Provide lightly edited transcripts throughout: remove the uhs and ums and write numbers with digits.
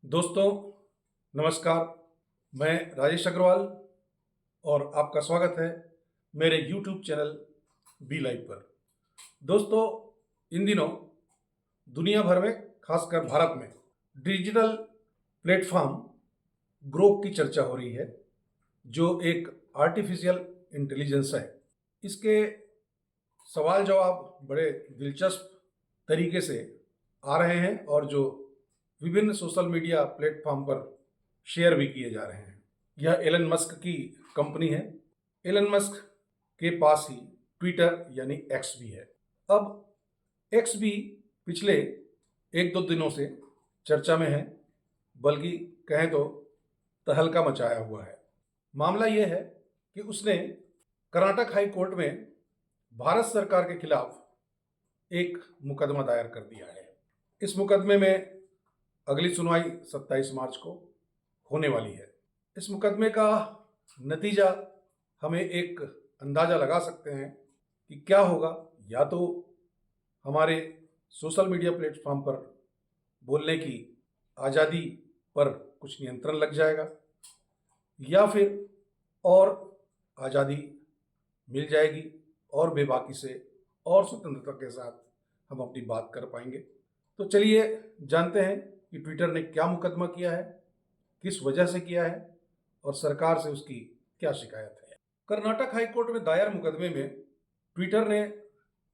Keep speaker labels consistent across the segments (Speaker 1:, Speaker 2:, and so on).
Speaker 1: दोस्तों नमस्कार। मैं राजेश अग्रवाल और आपका स्वागत है मेरे YouTube चैनल बी लाइव पर। दोस्तों, इन दिनों दुनिया भर में, खासकर भारत में, डिजिटल प्लेटफॉर्म ग्रोक की चर्चा हो रही है, जो एक आर्टिफिशियल इंटेलिजेंस है। इसके सवाल जवाब बड़े दिलचस्प तरीके से आ रहे हैं और जो विभिन्न सोशल मीडिया प्लेटफॉर्म पर शेयर भी किए जा रहे हैं। यह एलन मस्क की कंपनी है। एलन मस्क के पास ही ट्विटर यानी एक्स भी है। अब एक्स भी पिछले एक दो दिनों से चर्चा में है, बल्कि कहें तो तहलका मचाया हुआ है। मामला यह है कि उसने कर्नाटक हाई कोर्ट में भारत सरकार के खिलाफ एक मुकदमा दायर कर दिया है। इस मुकदमे में अगली सुनवाई 27 मार्च को होने वाली है। इस मुकदमे का नतीजा हमें एक अंदाज़ा लगा सकते हैं कि क्या होगा। या तो हमारे सोशल मीडिया प्लेटफॉर्म पर बोलने की आज़ादी पर कुछ नियंत्रण लग जाएगा, या फिर और आज़ादी मिल जाएगी और बेबाकी से और स्वतंत्रता के साथ हम अपनी बात कर पाएंगे। तो चलिए जानते हैं कि ट्विटर ने क्या मुकदमा किया है, किस वजह से किया है और सरकार से उसकी क्या शिकायत है। कर्नाटक हाई कोर्ट में दायर मुकदमे में ट्विटर ने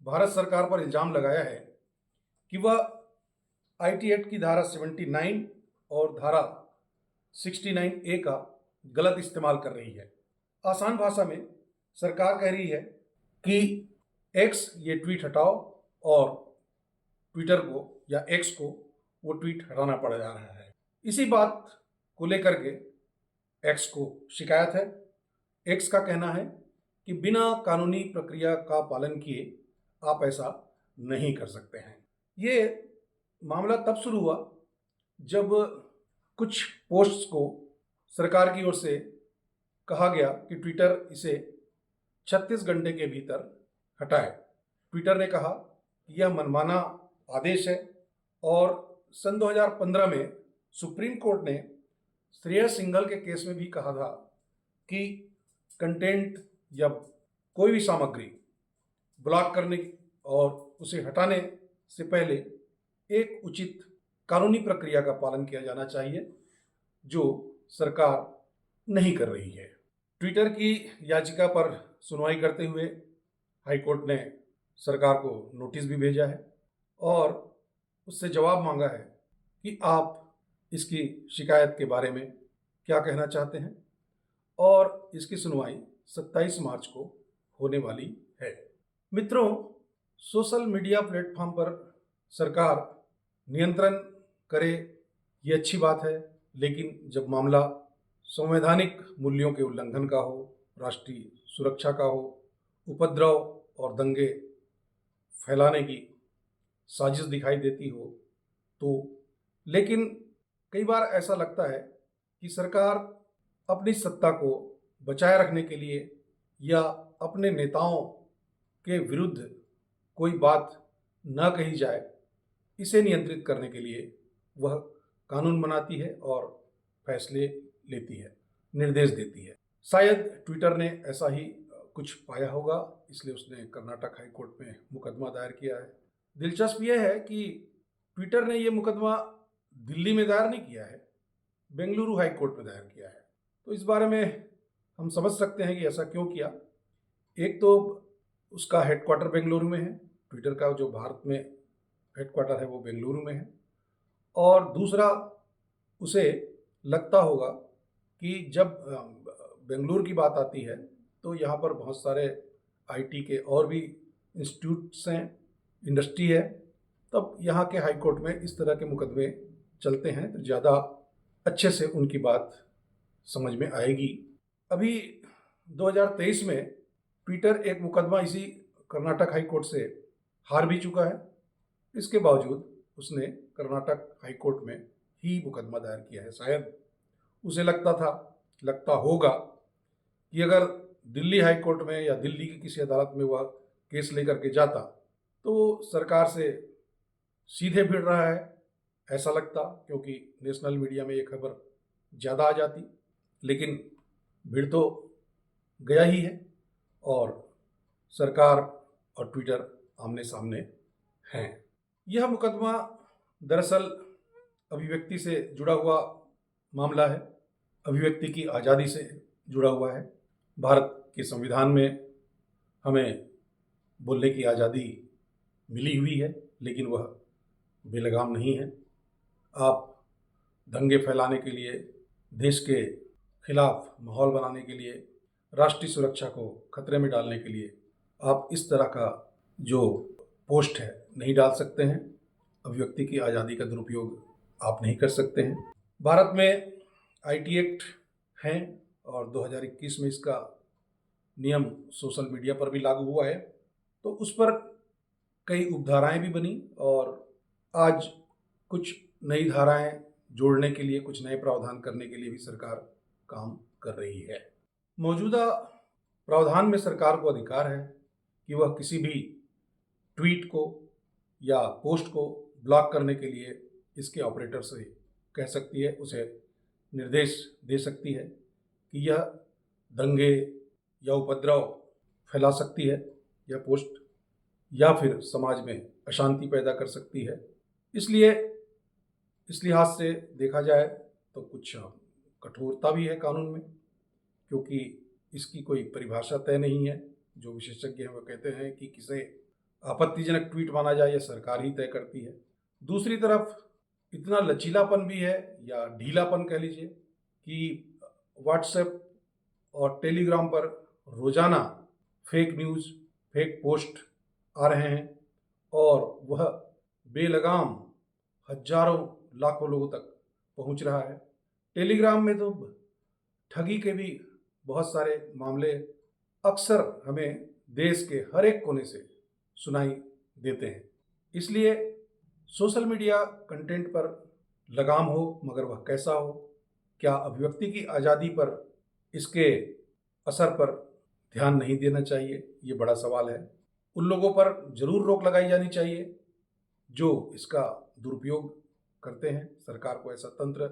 Speaker 1: भारत सरकार पर इल्ज़ाम लगाया है कि वह आईटी एक्ट की धारा 79 और धारा 69A का गलत इस्तेमाल कर रही है। आसान भाषा में सरकार कह रही है कि एक्स ये ट्वीट हटाओ और ट्विटर को या एक्स को वो ट्वीट हटाना पड़ जा रहा है। इसी बात को लेकर के एक्स को शिकायत है। एक्स का कहना है कि बिना कानूनी प्रक्रिया का पालन किए आप ऐसा नहीं कर सकते हैं। ये मामला तब शुरू हुआ जब कुछ पोस्ट्स को सरकार की ओर से कहा गया कि ट्विटर इसे 36 घंटे के भीतर हटाए। ट्विटर ने कहा कि यह मनमाना आदेश है और सन 2015 में सुप्रीम कोर्ट ने श्रेयस सिंघल के केस में भी कहा था कि कंटेंट या कोई भी सामग्री ब्लॉक करने और उसे हटाने से पहले एक उचित कानूनी प्रक्रिया का पालन किया जाना चाहिए, जो सरकार नहीं कर रही है। ट्विटर की याचिका पर सुनवाई करते हुए हाई कोर्ट ने सरकार को नोटिस भी भेजा है और उससे जवाब मांगा है कि आप इसकी शिकायत के बारे में क्या कहना चाहते हैं, और इसकी सुनवाई 27 मार्च को होने वाली है। मित्रों, सोशल मीडिया प्लेटफॉर्म पर सरकार नियंत्रण करे ये अच्छी बात है, लेकिन जब मामला संवैधानिक मूल्यों के उल्लंघन का हो, राष्ट्रीय सुरक्षा का हो, उपद्रव और दंगे फैलाने की साजिश दिखाई देती हो तो, लेकिन कई बार ऐसा लगता है कि सरकार अपनी सत्ता को बचाए रखने के लिए या अपने नेताओं के विरुद्ध कोई बात न कही जाए, इसे नियंत्रित करने के लिए वह कानून बनाती है और फैसले लेती है, निर्देश देती है। शायद ट्विटर ने ऐसा ही कुछ पाया होगा, इसलिए उसने कर्नाटक हाई कोर्ट में मुकदमा दायर किया है। दिलचस्प यह है कि ट्विटर ने ये मुकदमा दिल्ली में दायर नहीं किया है, बेंगलुरु हाई कोर्ट में दायर किया है। तो इस बारे में हम समझ सकते हैं कि ऐसा क्यों किया। एक तो उसका हेडक्वार्टर बेंगलुरु में है, ट्विटर का जो भारत में हेडक्वार्टर है वो बेंगलुरु में है, और दूसरा उसे लगता होगा कि जब बेंगलुरु की बात आती है तो यहाँ पर बहुत सारे आईटी के और भी इंस्टीट्यूट्स हैं, इंडस्ट्री है, तब यहाँ के हाई कोर्ट में इस तरह के मुकदमे चलते हैं तो ज़्यादा अच्छे से उनकी बात समझ में आएगी। अभी 2023 में ट्विटर एक मुकदमा इसी कर्नाटक हाई कोर्ट से हार भी चुका है। इसके बावजूद उसने कर्नाटक हाई कोर्ट में ही मुकदमा दायर किया है। शायद उसे लगता होगा कि अगर दिल्ली हाई कोर्ट में या दिल्ली की किसी अदालत में वह केस लेकर के जाता तो सरकार से सीधे भिड़ रहा है, ऐसा लगता, क्योंकि नेशनल मीडिया में ये खबर ज़्यादा आ जाती, लेकिन भीड़ तो गया ही है और सरकार और ट्विटर आमने सामने हैं। यह मुकदमा दरअसल अभिव्यक्ति से जुड़ा हुआ मामला है, अभिव्यक्ति की आज़ादी से जुड़ा हुआ है। भारत के संविधान में हमें बोलने की आज़ादी मिली हुई है, लेकिन वह बेलगाम नहीं है। आप दंगे फैलाने के लिए, देश के खिलाफ माहौल बनाने के लिए, राष्ट्रीय सुरक्षा को खतरे में डालने के लिए आप इस तरह का जो पोस्ट है नहीं डाल सकते हैं। अभिव्यक्ति की आज़ादी का दुरुपयोग आप नहीं कर सकते हैं। भारत में आईटी एक्ट हैं और 2021 में इसका नियम सोशल मीडिया पर भी लागू हुआ है, तो उस पर कई उपधाराएं भी बनी और आज कुछ नई धाराएं जोड़ने के लिए, कुछ नए प्रावधान करने के लिए भी सरकार काम कर रही है। मौजूदा प्रावधान में सरकार को अधिकार है कि वह किसी भी ट्वीट को या पोस्ट को ब्लॉक करने के लिए इसके ऑपरेटर से कह सकती है, उसे निर्देश दे सकती है कि यह दंगे या उपद्रव फैला सकती है यह पोस्ट, या फिर समाज में अशांति पैदा कर सकती है। इसलिए इस लिहाज से देखा जाए तो कुछ कठोरता भी है कानून में, क्योंकि इसकी कोई परिभाषा तय नहीं है। जो विशेषज्ञ हैं वो कहते हैं कि किसे आपत्तिजनक ट्वीट माना जाए यह सरकार ही तय करती है। दूसरी तरफ इतना लचीलापन भी है, या ढीलापन कह लीजिए, कि व्हाट्सएप और टेलीग्राम पर रोज़ाना फेक न्यूज़, फेक पोस्ट आ रहे हैं और वह बेलगाम हजारों लाखों लोगों तक पहुंच रहा है। टेलीग्राम में तो ठगी के भी बहुत सारे मामले अक्सर हमें देश के हर एक कोने से सुनाई देते हैं। इसलिए सोशल मीडिया कंटेंट पर लगाम हो, मगर वह कैसा हो? क्या अभिव्यक्ति की आज़ादी पर इसके असर पर ध्यान नहीं देना चाहिए? ये बड़ा सवाल है। उन लोगों पर ज़रूर रोक लगाई जानी चाहिए जो इसका दुरुपयोग करते हैं। सरकार को ऐसा तंत्र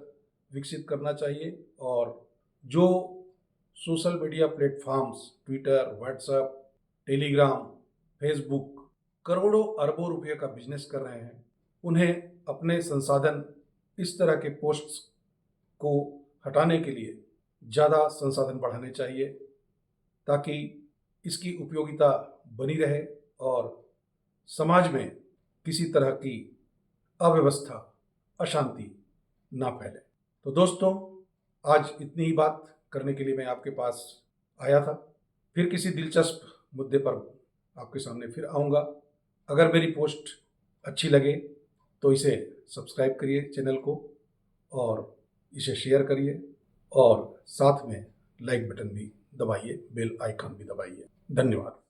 Speaker 1: विकसित करना चाहिए और जो social media platforms, Twitter, WhatsApp, Telegram, Facebook करोड़ों अरबों रुपये का बिजनेस कर रहे हैं, उन्हें अपने संसाधन इस तरह के पोस्ट्स को हटाने के लिए ज़्यादा संसाधन बढ़ाने चाहिए, ताकि इसकी उपयोगिता बनी रहे और समाज में किसी तरह की अव्यवस्था, अशांति ना फैले। तो दोस्तों, आज इतनी ही बात करने के लिए मैं आपके पास आया था। फिर किसी दिलचस्प मुद्दे पर आपके सामने फिर आऊँगा। अगर मेरी पोस्ट अच्छी लगे तो इसे सब्सक्राइब करिए चैनल को, और इसे शेयर करिए, और साथ में लाइक बटन भी दबाइए, बेल आइकन भी दबाइए। धन्यवाद।